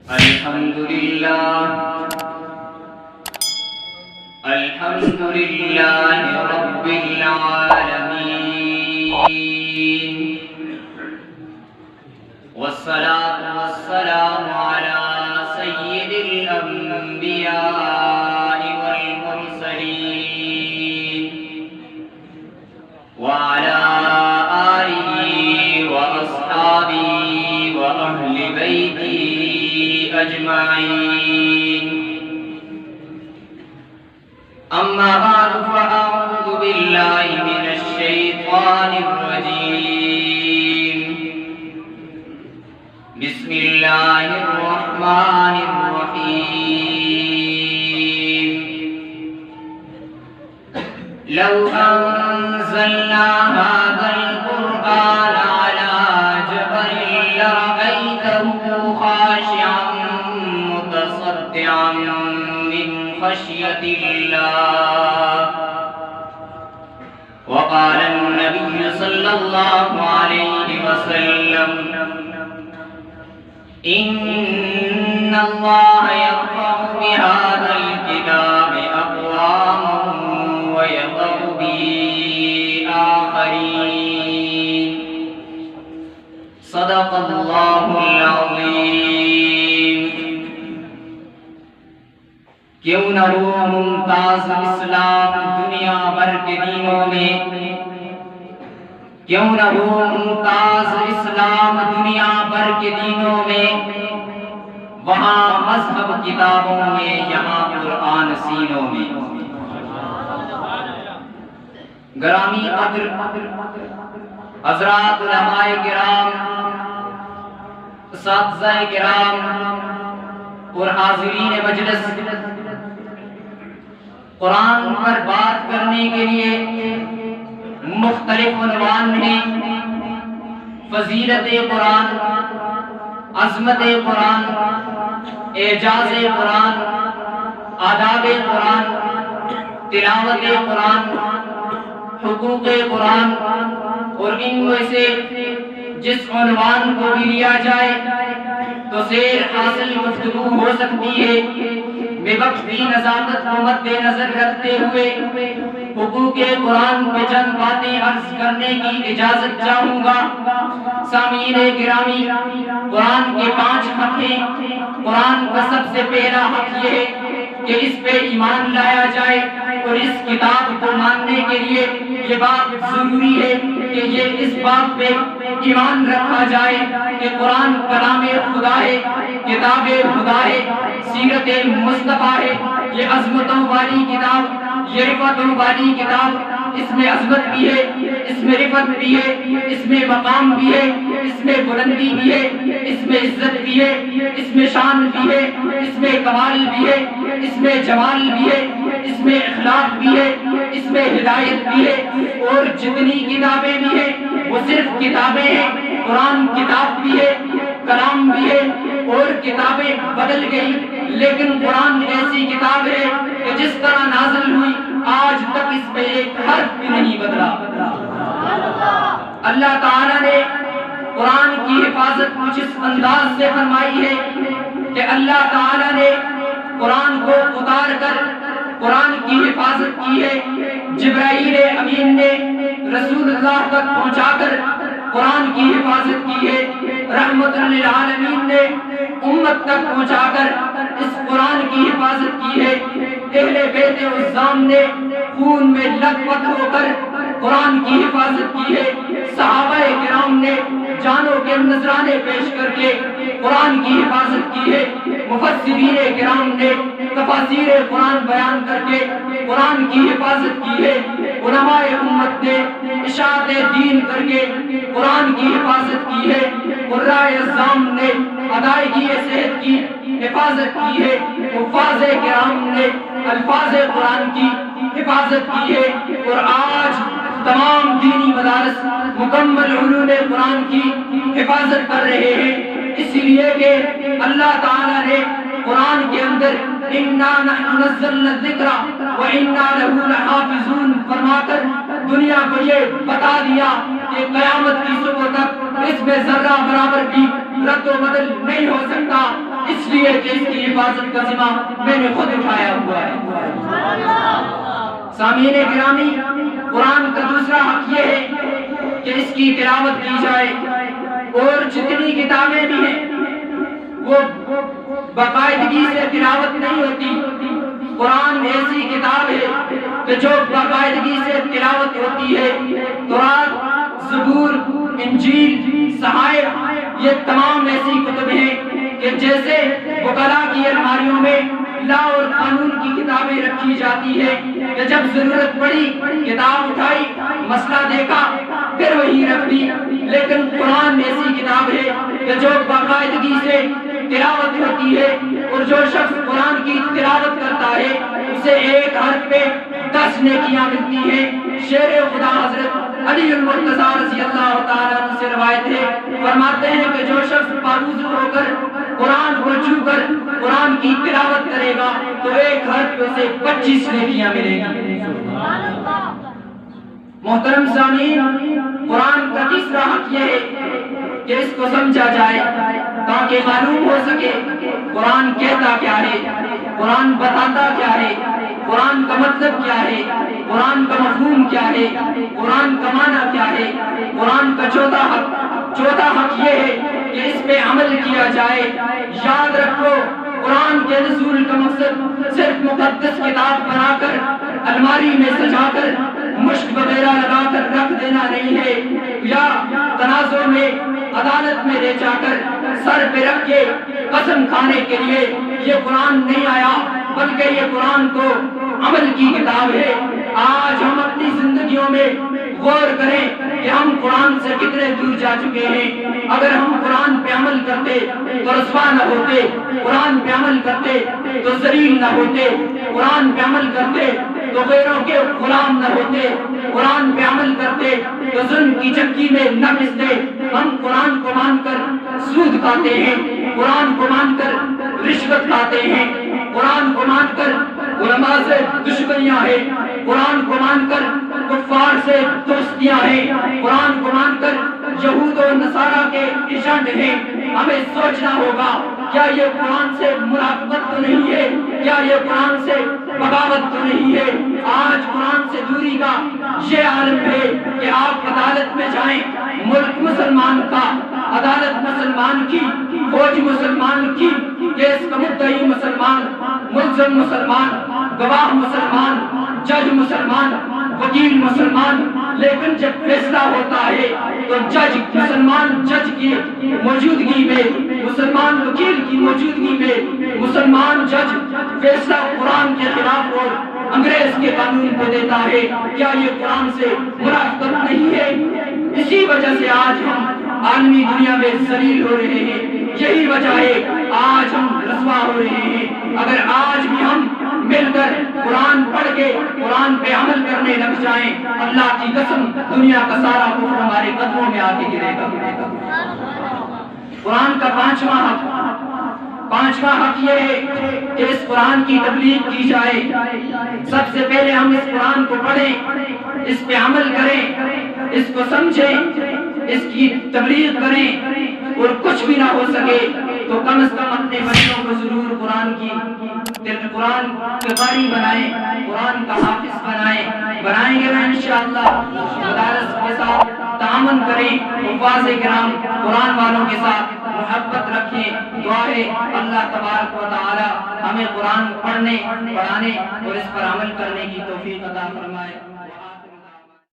الحمد لله رب العالمين، والصلاة والسلام على سيد الأنبياء والمرسلين وعلى آله وأصحابه وأهل بيته أجمعين. أما بعد فأعوذ بالله من الشيطان الرجيم. بسم الله الرحمن الرحيم. لو أنزلنا هذا القرآن على جبل لرأيته خاشعا متصدعا من خشية الله. وقال النبي صلى الله عليه وسلم: إن الله يرفع بهذا الكتاب أقواما ويضع به آخرين. صدق الله العظيم. کیوں نہ ہو ممتاز اسلام دنیا بھر کے دینوں میں، کیوں نہ ہو ممتاز اسلام دنیا بھر کے دینوں میں، وہاں مذہب کتابوں میں، یہاں قرآن سینوں میں. گرامی قدر حضرات علماء کرام، اساتذہ کرام اور حاضرین مجلس، قرآن پر بات کرنے کے لیے مختلف عنوان ہیں: فضیلت قرآن، عظمت قرآن، اعجاز قرآن، آداب قرآن، تلاوت قرآن، حقوق قرآن. اور ان میں سے جس عنوان کو بھی لیا جائے تو سیر حاصل گفتگو ہو سکتی ہے. میں وقت کی نزاکت کو مد نظر رکھتے ہوئے حقوق قرآن پہ چند باتیں عرض کرنے کی اجازت چاہوں گا. سامعین گرامی، قرآن کے 5 حق ہیں. قرآن کا سب سے پہلا حق یہ ہے کہ اس پہ ایمان لایا جائے، اور اس کتاب کو ماننے کے لیے یہ بات ضروری ہے کہ یہ اس بات پہ ایمان رکھا جائے کہ قرآن کلام خدا ہے، کتاب خدا ہے، سیرت مصطفیٰ ہے. یہ عظمتوں والی کتاب، یہ رفتوں والی کتاب. اس میں عظمت بھی ہے، اس میں رفت بھی ہے، اس میں مقام بھی ہے، اس میں بلندی بھی ہے، اس میں عزت بھی ہے، اس میں شان بھی ہے، اس میں کمال بھی ہے، اس میں جمال بھی ہے، اس میں اخلاق بھی ہے، اس میں ہدایت بھی ہے. اور جتنی کتابیں بھی ہیں وہ صرف کتابیں ہیں. قرآن کتاب بھی ہے، کلام بھی ہے. اور کتابیں بدل گئی، لیکن قرآن ایسی کتاب ہے کہ جس طرح نازل ہوئی آج تک اس پہ ایک حرف بھی نہیں بدلا. اللہ تعالیٰ نے قرآن کی حفاظت کچھ اس انداز سے فرمائی ہے کہ اللہ تعالیٰ نے قرآن کو اتار کر قرآن کی حفاظت کی ہے. جبرائیل امین نے رسول اللہ تک پہنچا کر قرآن کی حفاظت کی ہے. رحمت للعالمین نے امت تک پہنچا کر اس قرآن کی حفاظت کی ہے. اہل بیت عظام نے خون میں لت پت ہو کر قرآن کی حفاظت کی ہے. صحابہ کرام نے جانوں کے نذرانے پیش کر کے قرآن کی حفاظت کی ہے. مفسرین کرام نے تفاسیر قرآن بیان کر کے قرآن کی حفاظت کی ہے. علماء امت نے اشاعت دین کر کے قرآن کی حفاظت کی ہے. قراء اعظام نے ادائیگی صحت کی حفاظت کی ہے. حفاظ کرام نے الفاظ قرآن کی حفاظت کی ہے. اور آج تمام دینی مدارس مکمل علوم قرآن کی حفاظت کر رہے ہیں، اس لیے کہ اللہ تعالیٰ نے قرآن کے اندر اِنَّا نَحْنُ نَزَّلْنَا الذِّكْرَ وَإِنَّا لَهُ لَحَافِظُونَ فرما کر دنیا کو یہ بتا دیا کہ قیامت کی صبح تک اس میں ذرہ برابر بھی رد و بدل نہیں ہو سکتا. اس لیے لیے کہ اس کی حفاظت کا ذمہ میں نے خود اٹھایا ہوا ہے۔ سامعین گرامی، قرآن کا دوسرا حق یہ ہے کہ اس کی تلاوت کی جائے، اور جتنی کتابیں بھی ہیں وہ باقاعدگی سے تلاوت نہیں ہوتی۔ قرآن ایسی کتاب ہے کہ جو باقاعدگی سے تلاوت ہوتی ہے۔ تورات، زبور، انجیل، صحائف، یہ تمام ایسی کتب ہیں کہ جیسے وکلاء کی الماریوں میں لا اور قانون کی کتابیں رکھی جاتی ہے کہ جب ضرورت پڑی کتاب اٹھائی، مسئلہ دیکھا، پھر وہی رکھ دی۔ لیکن قرآن ایسی کتاب ہے کہ جو باقاعدگی سے تلاوت ہوتی ہے، اور جو شخص قرآن کی تلاوت کرتا ہے اسے ایک حرف پہ 10 نیکیاں ملتی ہیں۔ شیر خدا حضرت علی المرتضیٰ رضی اللہ تعالیٰ عنہ سے روایت ہے، فرماتے ہیں کہ جو شخص باوضو ہو کر قرآن کو چھو کر قرآن کی تلاوت کرے گا تو ایک حرف پہ اسے 25 نیکیاں ملیں گی۔ محترم سامعین، قرآن کا تیسرا حق یہ ہے کہ اس کو سمجھا جائے تاکہ معلوم ہو سکے قرآن کہتا کیا ہے، قرآن بتاتا کیا ہے، قرآن کا مطلب کیا ہے، قرآن کا مفہوم کیا ہے، قرآن کا معنی کیا ہے۔ قرآن کا چوتھا حق یہ ہے کہ اس پہ عمل کیا جائے۔ یاد رکھو، قرآن کے نزول کا مقصد صرف مقدس کتاب بنا کر الماری میں سجا کر مشک وغیرہ لگا کر رکھ دینا نہیں ہے، یا تنازع میں عدالت میں لے جا کر سر پہ رکھ کے قسم کھانے کے لیے یہ قرآن نہیں آیا، بلکہ یہ قرآن تو عمل کی کتاب ہے۔ آج ہم اپنی زندگیوں میں غور کریں کہ ہم قرآن سے کتنے دور جا چکے ہیں۔ اگر ہم قرآن پہ عمل کرتے تو رسوا نہ ہوتے، قرآن پہ عمل کرتے تو ذلیل نہ ہوتے، قرآن پہ عمل کرتے تو غیروں کے غلام نہ ہوتے، قرآن پہ عمل کرتے تو ظلم کی چکی میں نہ پستے۔ ہم قرآن کو مان کر سود کھاتے ہیں، قرآن کو مان کر رشوت کھاتے ہیں، قرآن کو مان کر علماء سے دشمنیاں ہیں، قرآن کو مان کر کفار سے دوستیاں ہیں، قرآن کو مان کر یہود و نصارہ کے ایجنٹ ہیں۔ ہمیں سوچنا ہوگا، کیا یہ قرآن سے منافقت تو نہیں ہے؟ کیا یہ قرآن سے بغاوت تو نہیں ہے؟ آج قرآن سے دوری کا یہ عالم ہے کہ آپ عدالت میں جائیں، ملک مسلمان کا، عدالت مسلمان کی، فوج مسلمان کی، کیس کا مدعی مسلمان، ملزم مسلمان، گواہ مسلمان، جج مسلمان، وکیل مسلمان، لیکن جب فیصلہ ہوتا ہے تو جج مسلمان، جج کی موجودگی میں، مسلمان وکیل کی موجودگی میں مسلمان جج فیصلہ قرآن کے خلاف اور انگریز کے قانون کو دیتا ہے۔ کیا یہ قرآن سے منافقت نہیں ہے؟ اسی وجہ سے آج ہم عالمی دنیا میں ذلیل ہو رہے ہیں، یہی وجہ ہے آج ہم رسوا ہو رہے ہیں۔ اگر آج بھی ہم مل کر قرآن پڑھ کے قرآن پہ عمل کرنے لگ جائیں، اللہ کی قسم دنیا کا سارا کفر ہمارے قدموں میں آ کے گرے گا۔ قرآن کا پانچواں حق یہ ہے کہ اس قرآن کی تبلیغ کی جائے۔ سب سے پہلے ہم اس قرآن کو پڑھیں، اس پہ عمل کریں، اس کو سمجھیں، اس کی تبلیغ کریں، اور کچھ بھی نہ ہو سکے تو کم از کم اپنے بچوں کو ضرور قرآن کے قاری بنائیں، قرآن کا حافظ بنائیں گے نا انشاءاللہ۔ مدارس کے ساتھ تعاون کریں، حفاظ کرام قرآن والوں کے ساتھ محبت رکھیں۔ دعا ہے اللہ تبارک و تعالی ہمیں قرآن پڑھنے، پڑھانے اور اس پر عمل کرنے کی توفیق عطا فرمائے۔